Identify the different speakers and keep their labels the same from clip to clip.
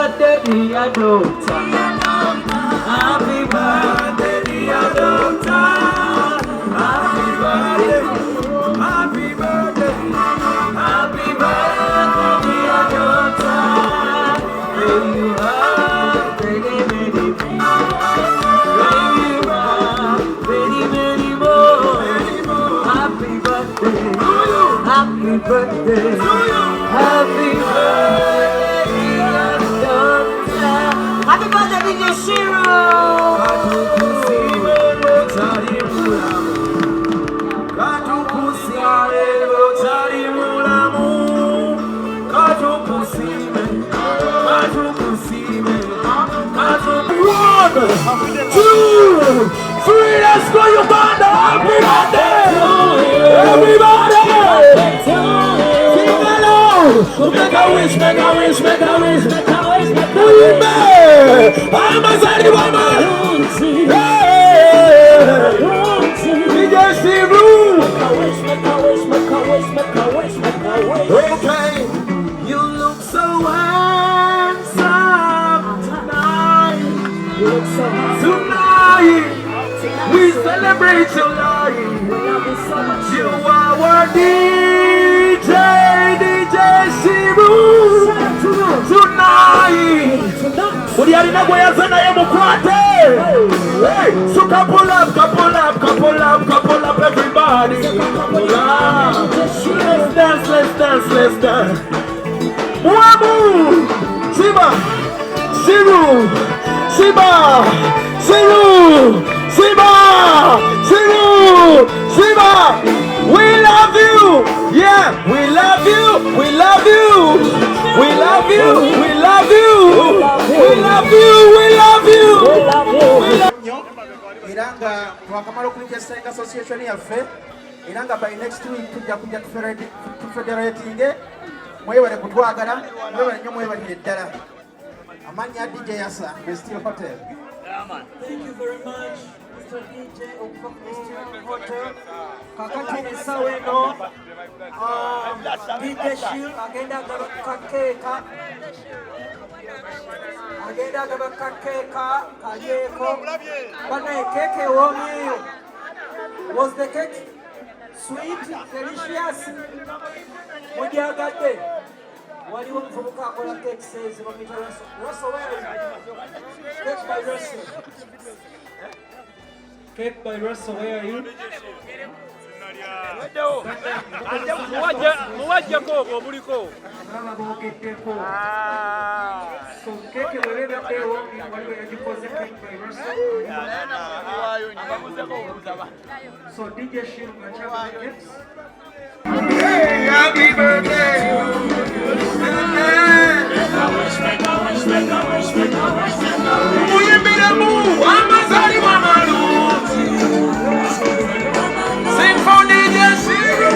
Speaker 1: birthday, dear doctor. Happy birthday, dear doctor. Happy birthday, happy birthday, happy birthday, dear doctor. May you have many, many more. May you have many, many more. Happy birthday, happy birthday, happy birthday, dear doctor. Happy birthday, DJ Shiru. One, two, three, let's go, Uganda! Happy birthday! Everybody! Sing along! Make a wish, make a wish, make a wish, make a wish, make a wish! ABAYIMBI! DJ Shiru! Make a wish, make a wish, make a wish, make a wish, make a wish! Okay! You look so handsome tonight! You look so handsome tonight! We celebrate your life! You are our DJ, DJ Shiru! Tonight! Uri alina gweyazana ye mukwate! Hey! So couple up, couple up, couple up, couple up everybody! Couple up! Let's dance, let's dance, let's dance! Wamu! Sheebah! Shiru! Sheebah! Shiru! Sheebah! Shiru! Sheebah! We love you! Yeah! We love you! We love you! We love you! We love you! We love you! We love you! Iranga twakamala okulinya Standing Association yaffe iranga by next week tujja kufederating mwebale kutwagala mwebale nnyo mwebalire ddala amanya DJ Yasa Best Hotel. Thank you very much Mr. DJ from Best Hotel. Kakati esaweno DJ Shiru agenda kakeka agenda kakeka kayeko bana keke womyo. Was the cake sweet, delicious? Mujagadde waliwo omuvubuka akola cake says bamita Russell. Cake by Russell. Cake by Russell, where are you? Muwajja koko muliko. So cake wherever they want, waliwo yagikoze cake by Russell. So DJ Shiru gachaba gifts. Hey, happy birthday! Sing for DJ Shiru.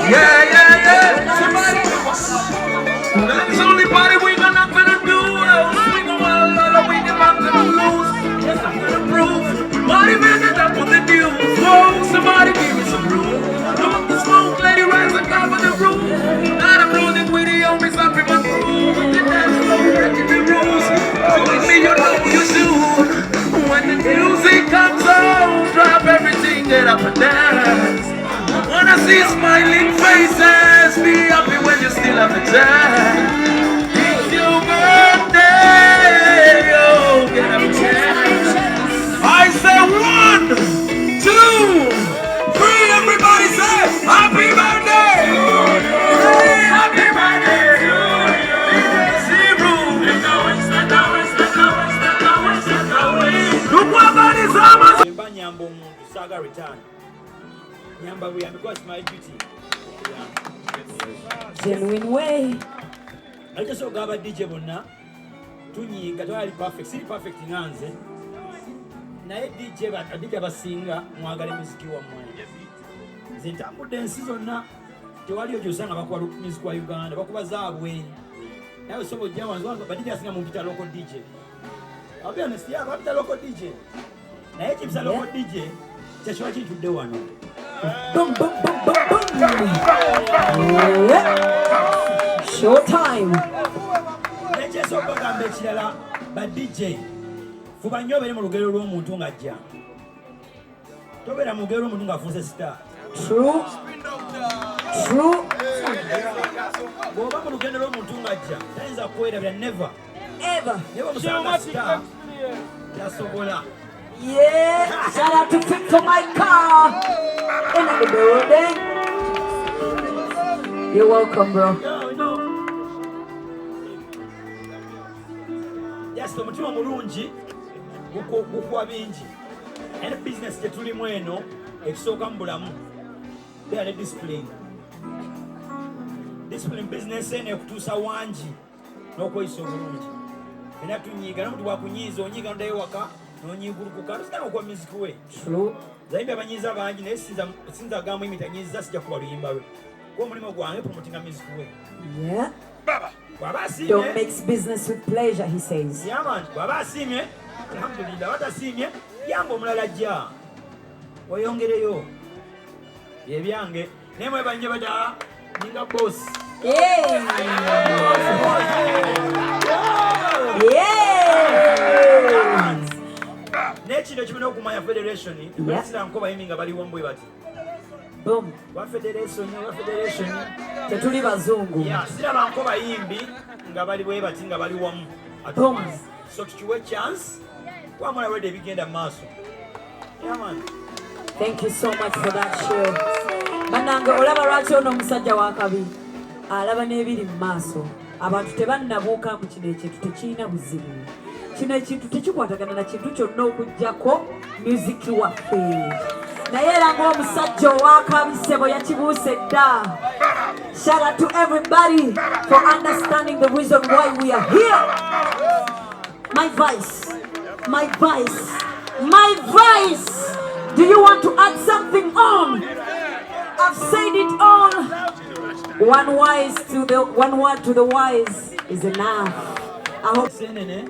Speaker 1: Yeah, yeah, yeah. That's the only party we gonna do. We gonna lose. Yes, I'm gonna prove. Money man, that's what they do. Whoa, somebody give me some room. Don't the smoke, lady, rise and cover the room. Not I'm rolling with the homies up in my groove. The dance floor, breaking the rules. With me, you know you do. When the music comes on, drop everything, get up and dance. Wanna see smiling faces, be happy when you still have a chance. It's your birthday, oh, get up and dance. I say 1, 2, 3, everybody say happy birthday! Hey, happy birthday! Shiru! Look what God is almost! Nyamba omuntu saga return. Nyamba we because my duty. Genuine way. I just got a DJ bonna. Tunyiga twali perfect. Si perfect nganze. Naye DJ badija basinga mwagala muziki wa mwana. Zintambude ensi zonna tewali ojosanga bakwala muziki wa Uganda bakuba zaabwe. Naye sobo jawa nzwanza badija asinga mu mpita local DJ. I'll be honest, yeah, I'm the local DJ. Now, if you're a local DJ, just watch it today one. Boom, boom, boom, boom, boom.
Speaker 2: Showtime.
Speaker 1: Necheso okugamba ekirala ba DJ fuba nnyo beri mu lugero lw'omuntu ng'ajja. Tobeera mu lugero lw'omuntu ng'afuuse star.
Speaker 2: True. True.
Speaker 1: Bw'oba mu lugendo lw'omuntu ng'ajja tayinza kwerabira never.
Speaker 2: Ever.
Speaker 1: Never musanga star yasobola.
Speaker 2: Yeah. Shout out to Fit for my car. In the building. You're welcome, bro.
Speaker 1: Yes, omutima mulungi gukuwa bingi. Any business gye tulimu eno ekisooka mu bulamu beera ne discipline. Discipline business eno ekutuusa wangi n'okweyisa obulungi. Era tunyiiga n'omuntu bwakunyiiza onyiiga n'oddayo waka n'onyiigulukuka tosigala okuwa music we.
Speaker 2: True.
Speaker 1: Zayimbi abanyiiza bangi naye sinza agamba emita nyiiza sijja kuba luyimba lwe. Kuba omulimu gwange promotinga music we.
Speaker 2: Yeah.
Speaker 1: Bw'aba
Speaker 2: Don't mix business with pleasure, he says.
Speaker 1: Yeah, man. Bw'aba asiimye alhamdulillah, batasiimye yamba omulala ajja oyongereyo ebyange naye mwebanje badala ninga boss. N'ekino kimina okumanya federation basira nko bayimbi nga bali wambwe bati
Speaker 2: boom
Speaker 1: wa federation
Speaker 2: tetuli bazungu.
Speaker 1: Siraba nko bayimbi nga bali bwe bati nga bali wamu. So tukiwe chance wamala wede ebigenda maaso. Yeah, man.
Speaker 2: Thank you so much for that show. Banange olaba lwaki ono omusajja wa kabi alaba n'ebiri mu maaso. Abantu tebannabuuka mu kino ekintu tekirina buzibu. Kino ekintu tekikwatagana na kintu kyonna okuggyako musiki waffe. Naye era ng'omusajja owa kabi ssebo yakibuuse dda. Shout out to everybody for understanding the reason why we are here. My vice. Do you want to add something on? I've said it all. One word to the wise is enough. I hope.
Speaker 1: Senene,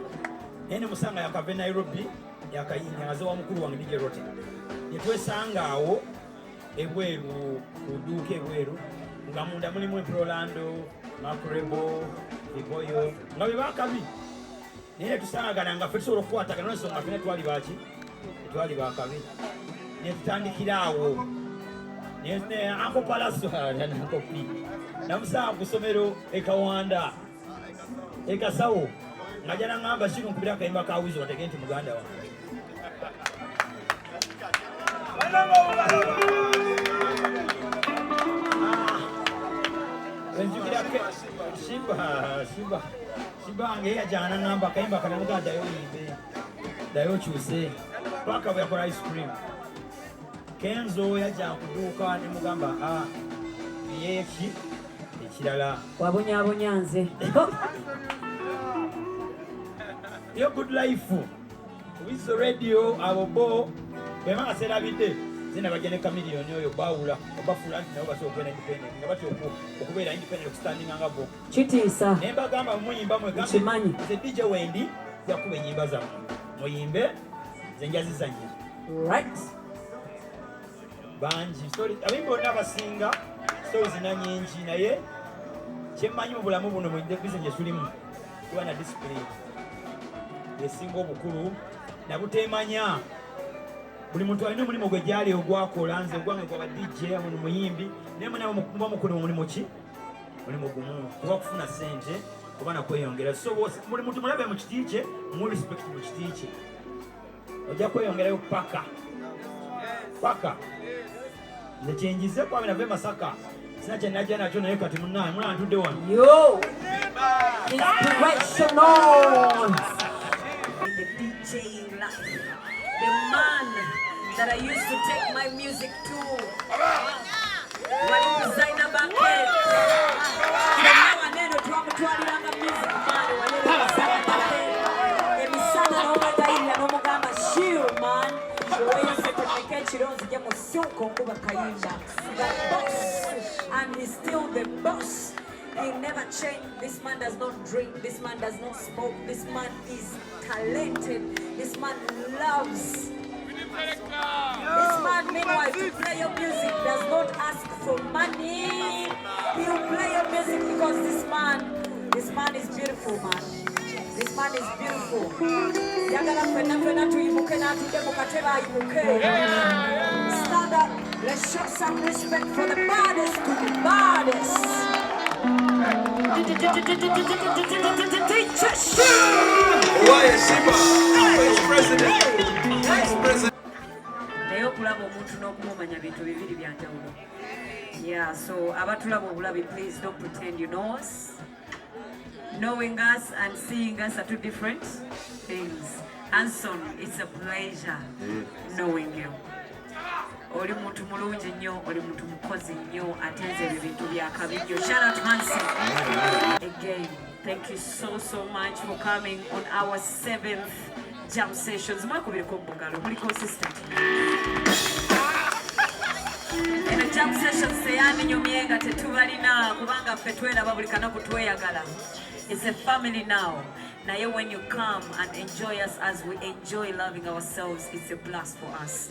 Speaker 1: ene musanga yakave Nairobi yakayinyaze wa mukuru wange DJ Rote. Netwesanga awo ebweru kuduke ebweru nga munda mulimu Prolando, Makrebo, Iboyo, nga bakabi. Naye tusangana nga ffe tusobola okukwatagana n'ensonga ffena twali baki twali bakabi ne tutandikira awo ne ako Pallaso nako pi namusanga ku ssomero ekawanda ekasawo nga jana ngamba Shiru nkubira akayimba ka Wizo watege nti muganda wange. Sheebah ngeya jana ngamba kayimba kana muganda yo yimbe dayo chuse paka bya kwa ice cream Kenzo yaja kuduka ne mugamba yeki ekirala
Speaker 2: wabonya nze.
Speaker 1: Yo good life with the radio abobo bema asera bide zina bagene kamilion oyo bawula obafula nti nabo baso kwena independent nga batyo okubeera independent standing ngabo
Speaker 2: kitiisa
Speaker 1: nemba gamba muyimba mwe gamba
Speaker 2: kimanyi
Speaker 1: ze DJ Wendi yakube nyimba za muyimbe zenjazi zanye
Speaker 2: right
Speaker 1: banji story abimbo nabasinga stories nanyingi naye kyemanyi mu bulamu buno mu business tulimu kuba na discipline yesinga obukulu na butemanya buli muntu alina omulimu gwe gyali ogwakola nze ogwange gwa DJ amu muyimbi naye muba mukulu mulimu ki mulimu gumu kuba kufuna sente kuba nakweyongera so buli muntu mulabe mu kiti kye mu respect mu kiti kye ojja kweyongerayo paka nekyenjize kwame nave Masaka sina kyenajja nakyo naye kati munnaye mulaba ntudde wano
Speaker 2: yo inspirational in the DJ life. The man that I used to take my music to. When designer back then. Now I know to have a music man. When designer back then. Emisana no magaila no mugamba Shiru man. Oya setemeke chironzi jemo syonko kuba Kuyimba. The boss, and he's still the boss. He never changed. This man does not drink. This man does not smoke. This man is talented. This man loves. This man, meanwhile, to play your music does not ask for money. you play your music because this man is beautiful, man. This man is beautiful. Yagala fena tuibuke na tudebuka teba ibuke. Stand up. Let's show some respect for the baddest to the baddest. Teacher Shiru.
Speaker 1: Why is Sheebah? Vice President. Vice President.
Speaker 2: Nayo kulaba omuntu n'okumumanya bintu bibiri byanjawulo. Yeah, so abatulaba obulabi, please don't pretend you know us. Knowing us and seeing us are two different things. Anson, it's a pleasure knowing you. Oli muntu mulungi nnyo, oli muntu mukozi nnyo, atenze ebintu byakabi nnyo. Shout out to Hanson. Again, thank you so much for coming on our 7th jam sessions. Mwakubireko mbogalo, muli consistent. Eno jam sessions seyani nyumyenga tetubalina kubanga ffe tweraba buli kanaku tweyagala. It's a family now. Now when you come and enjoy us as we enjoy loving ourselves, it's a blast for us.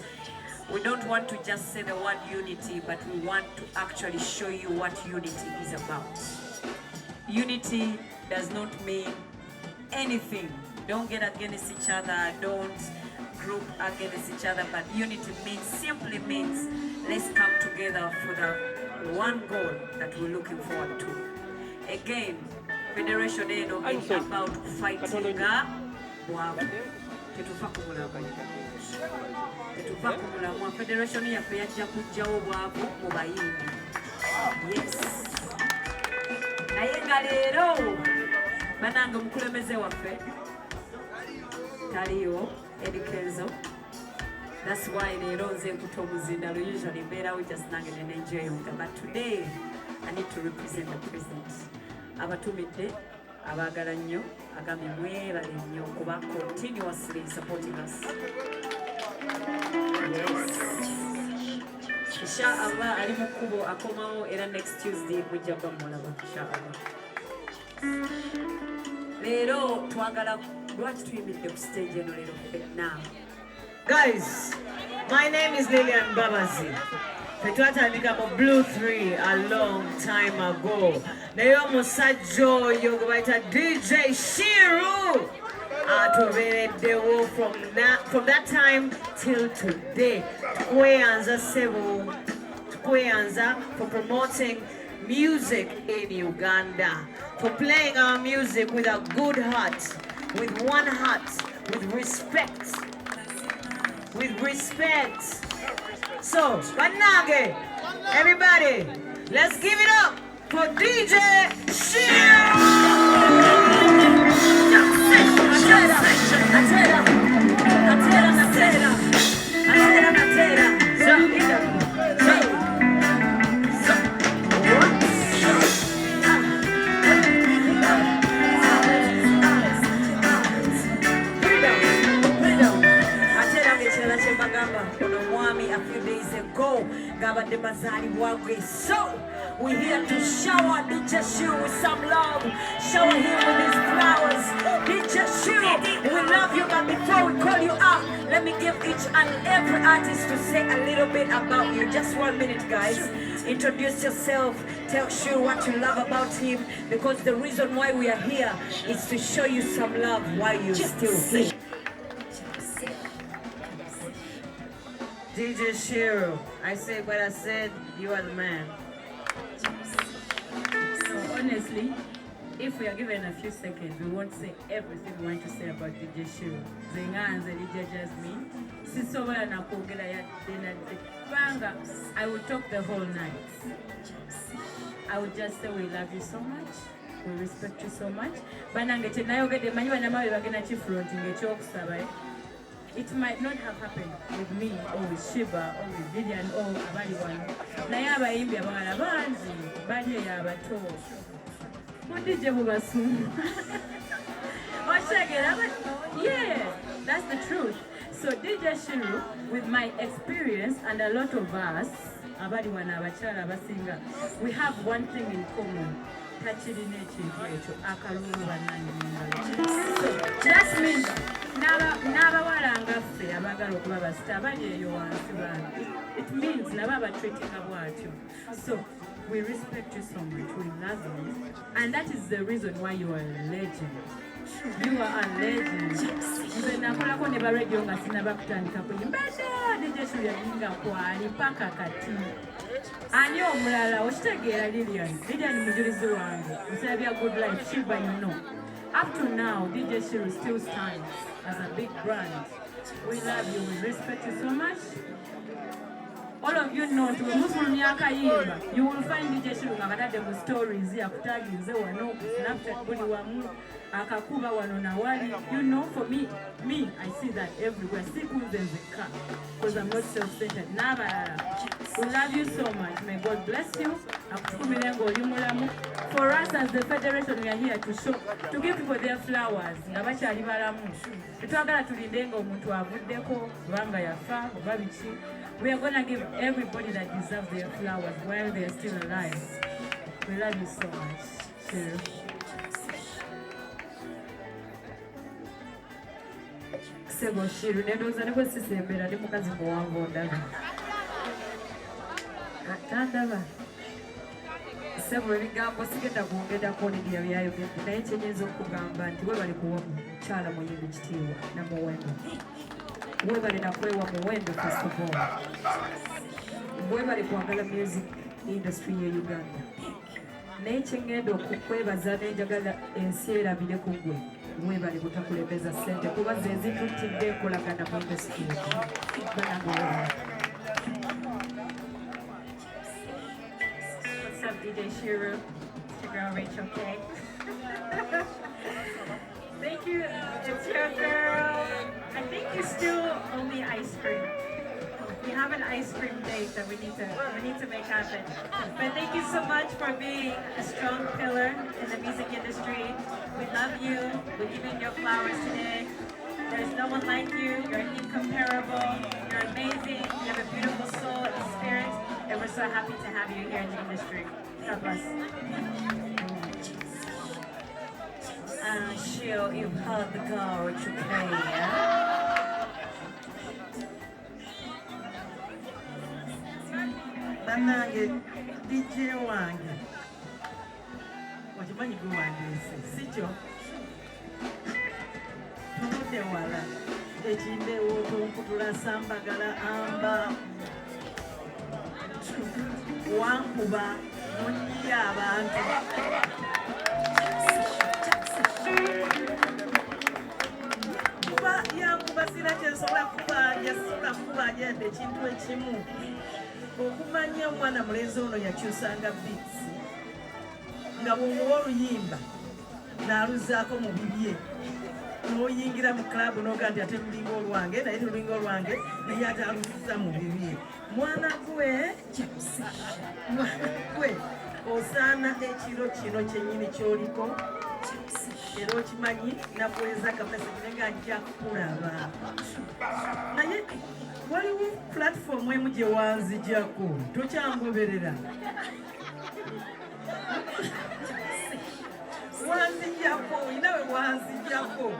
Speaker 2: We don't want to just say the word unity, but we want to actually show you what unity is about. Unity does not mean anything. Don't get against each other, don't group against each other, but unity simply means let's come together for the one goal that we're looking forward to. Again, Federation eno is about fighting bwavu. Tetufa kumulamwa. Federation yaffe yajja kujjawo bwavu mu bayimbi. Yes. Naye nga leero banange omukulembeze waffe taliyo Edikenzo. That's why leero nze nkuta omuzindalo usually mbeerawo just nange nenenjoyinga. But today I need to represent the president. Abatumidde abaagala nnyo agambye mwebale nnyo kuba continuously supporting us. Yes. Inshallah ali mu kkubo akomawo era next Tuesday mujja bamulaba inshallah. Leero twagala lwaki tuyimiridde ku stage eno leero fenna.
Speaker 3: Guys, my name is Lillian Babazi. Petwatandika mu Blue 3 a long time ago. Nayo musajjo oyo gwe DJ Shiru atubeereddewo from that time till today. Tukweyanza sebo, tukweyanza for promoting music in Uganda, for playing our music with a good heart, with one heart, with respect. With respect. So, Banage, everybody, let's give it up for DJ Shiru!
Speaker 2: A few days ago, so we're here to shower DJ Shiru with some love, shower him with his flowers. DJ Shiru, we love you, but before we call you out, let me give each and every artist to say a little bit about you. Just 1 minute, guys. Introduce yourself, tell Shiru what you love about him, because the reason why we are here is to show you some love while you're still here.
Speaker 3: DJ Shiru, I said what I said, you are the man.
Speaker 4: So honestly, if we are given a few seconds, we won't say everything we want to say about DJ Shiru. Zenganze DJ Jasmine, sisobola nakwogera yadde nadde. Banga, I will talk the whole night. I would just say we love you so much. We respect you so much. Banange tenayogedde manyi banyama bagenda kifronting ekyokusaba. It might not have happened with me or with Sheebah or with Vivian or abali wano. Naye abayimbi abawala bangi bali abato. Mudije bubasu. Yeah, that's the truth. So DJ Shiru, with my experience and a lot of us, abali wana abachala abasinga, we have one thing in common. So that means it means so We respect you so much. We love you. And that is the reason why you are a legend. You are a legend. Nze nakolako ne ba radio nga sinaba kutandika kuyimba DJ Shiru yalinga kwali paka kati. Ani omulala okitegeera Lilian mujulizi wange. Musabya Good Life Sheebah, you know. Up to now, DJ Shiru still stands as a big brand. We love you. We respect you so much. All of you know to Muslim Kuyimba, you will find DJ Shiru ngakatadde mu stories yakutaginze wano ku Snapchat buli wamu akakuba wano na wali. You know, for me I see that everywhere. Sikunzenzeka because I'm not self-centered. Nabalala. We love you so much. May God bless you. Akutukumirengo oli mulamu. For us as the federation, we are here to show, to give people their flowers. Nga bakyali balamu. Tetwagala tulindenga omuntu avuddeko kubanga yafa oba biki. We are going to give everybody that deserves their flowers while they are still alive. We love you so much. Shiru.
Speaker 2: Sebo Shiru, nendoza nebo sisembera ndi mukazi muwanvu ondaba. Atandaba. Sebo ebigambo sigenda kwongedako n'ebya byayogedde naye kyenyiza okugamba nti webali kuwa mukyala muyimbi kitiibwa namuwendo. Webali nakwewa muwendo first of all. Webali kwagala music industry ye Uganda. Naye kyengenda okukwebaza n'enjagala ensi erabire ku ggwe. Webali butakulembeza ssente kuba ze zituttidde enkolagana mu industry.
Speaker 4: What's up, DJ Shiru? It's your girl Rachel K. Thank you. It's your girl. I think you still owe me ice cream. We have an ice cream date that we need to make happen. But thank you so much for being a strong pillar in the music industry. We love you. We're giving you flowers today. There's no one like you. You're incomparable. You're amazing. You have a beautiful soul and spirit. And we're so happy to have you here in the industry. God bless.
Speaker 2: Shiru, you've heard the girl which you play, yeah?
Speaker 3: Banange DJ wange okimanyi gwe wandiise sikyo tunudde wala ekindeewo tonkutula sambagala amba wankuba nonnyiya abantu kuba yankuba sira kyensobola kubanja sira kubanja yadde ekintu ekimu okumanya omwana mulenzi ono yakyusanga beats nga bw'omuwa oluyimba n'aluzaako mu bibye n'oyingira mu club n'oga nti ate lulinga olwange naye lulinga olwange naye ate aluziza mu bibye mwana gwe osaana ekiro kino kyennyini kyoliko era okimanyi nakuweza kapasitire nga nja kulaba naye waliwo platform emu gye wanzijako tokyangoberera wanzijako olina we wanzijako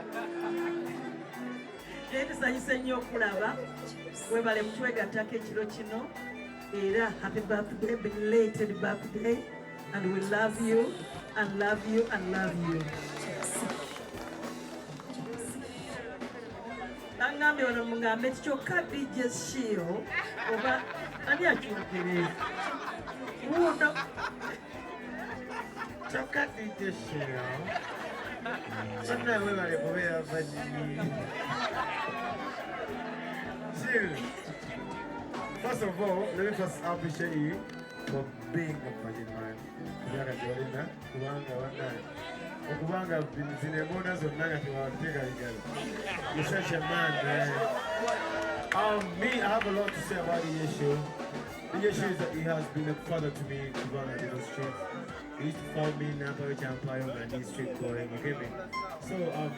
Speaker 3: naye tusanyuse nnyo okulaba webale mutwegattako ekiro kino era happy birthday, belated birthday, and we love you and love you and love you. Ngambe wano mungambe kyokka DJ Shiru oba ani akyogere uno kyokka DJ Shiru sonna webale kubeera banyini Shiru. First of all, let me first appreciate you for being a funny man. Okubanga zinemona zonna nga tewategaligala. You're such a man, man. Me, I have a lot to say about the issue. The issue is that he has been a father to me in Kubanga in the street. He used to follow me in Napa Empire and he's street going, you get me? So I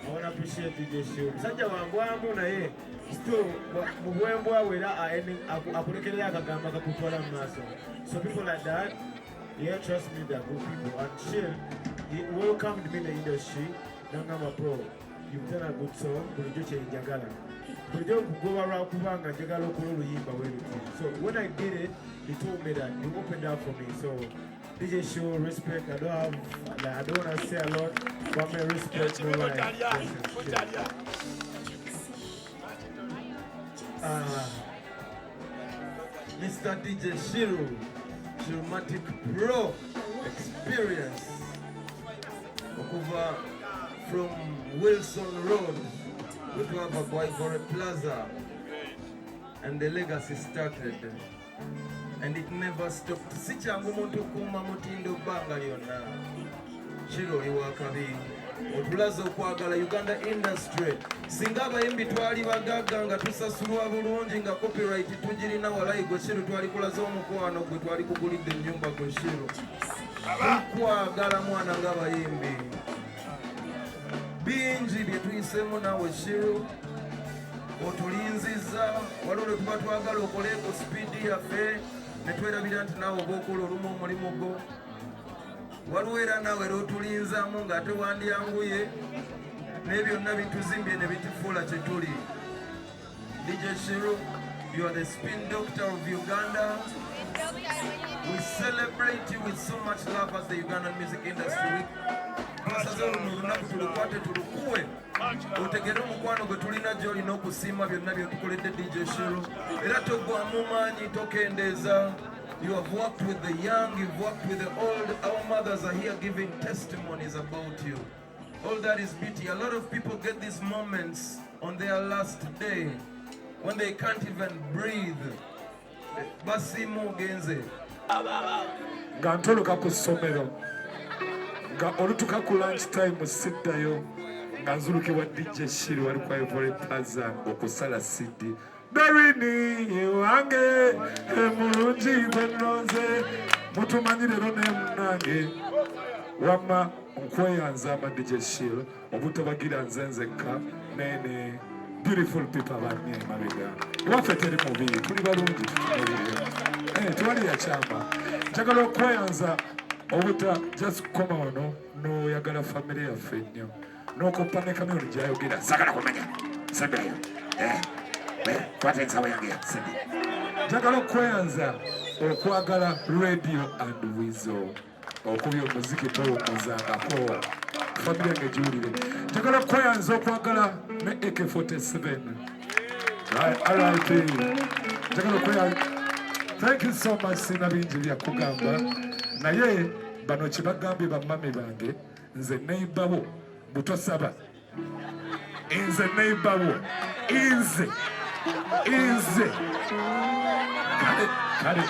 Speaker 3: want to appreciate the issue. Sanja wangwamu na ye, still, mubwembwa wera akulekelea akagamba kakutwala maso. So people like that, yeah, trust me, they're good people. And chill. He welcomed me in the industry. Nangama bro, you've done a good song. Bulijo chenjagala. Bulijo go around kubanga njagala okolo luyimba weruti. So when I did it, he told me that he opened up for me. So
Speaker 1: DJ Shiru, respect. I don't want to say a lot, but my respect no like. Mr. DJ Shiru, dramatic pro experience. Over from Wilson Road, we have a Bakolede Plaza, and the legacy started. And it never stopped. Sichangu muntu kuma mutindo banga lyonna. Shiru iwakabi. Otulaza okwagala Uganda industry. Singa abayimbi twali bagagga nga tusasulwa bulungi nga copyright tugirina walayi gwe Shiru twali kulaza omukwano gwe twali kugulidde ennyumba gwe Shiru. Tukwagala mwana ng'abayimbi. Bingi bye tuyisemu nawe Shiru. Otulinziza waliwo lwe tuba twagala okoleeko sipiidi yaffe ne twerabira nti naawe oba okola olumu omulimu gwo. Waliwo era naawe lw'otulinzaamu ng'ate wandyanguye naye byonna bituzimbye ne bitufuula kye tuli. DJ Shiru, you are the spin doctor of Uganda. We celebrate you with so much love as the Ugandan music industry. Olunaku tulukwate tulukuwe otegere omukwano gwe tulina gy'olina okusiima byonna byetukoledde DJ Shiru. Era togwamu maanyi tokendeeza. You have worked with the young, you've worked with the old. Our mothers are here giving testimonies about you. All that is beauty. A lot of people get these moments on their last day when they can't even breathe. Basimu genze.
Speaker 5: Gantoluka ku ssomero nga olutuka ku lunch time siddayo nga nzulukibwa DJ Shiru wali kwa Bakolede Plaza okusala CD. Darini wange emulungi bwenonze mutumanyi lero ne munange wamma nkweyanza ama DJ Shiru obutabagira nze nzekka nene beautiful people abanye mabega waffe teri mubiri tuli balungi twali yakyama njagala okweyanza obuta just koma wano n'oyagala famire yaffe nnyo n'okuppa ne kamyoni gyayogera sagala kumanya saddayo kwata ensawo yange yakusedi njagala okweyanza okwagala radio and wizo okubya omuziki towumuzangako famire yange giwulire njagala okweyanza okwagala ne AK47 RIP njagala okweyanza. Thank you so much sina bingi byakugamba naye bano kibagambye bamami bange nze neighbabo butosaba nze neighbabo nze kale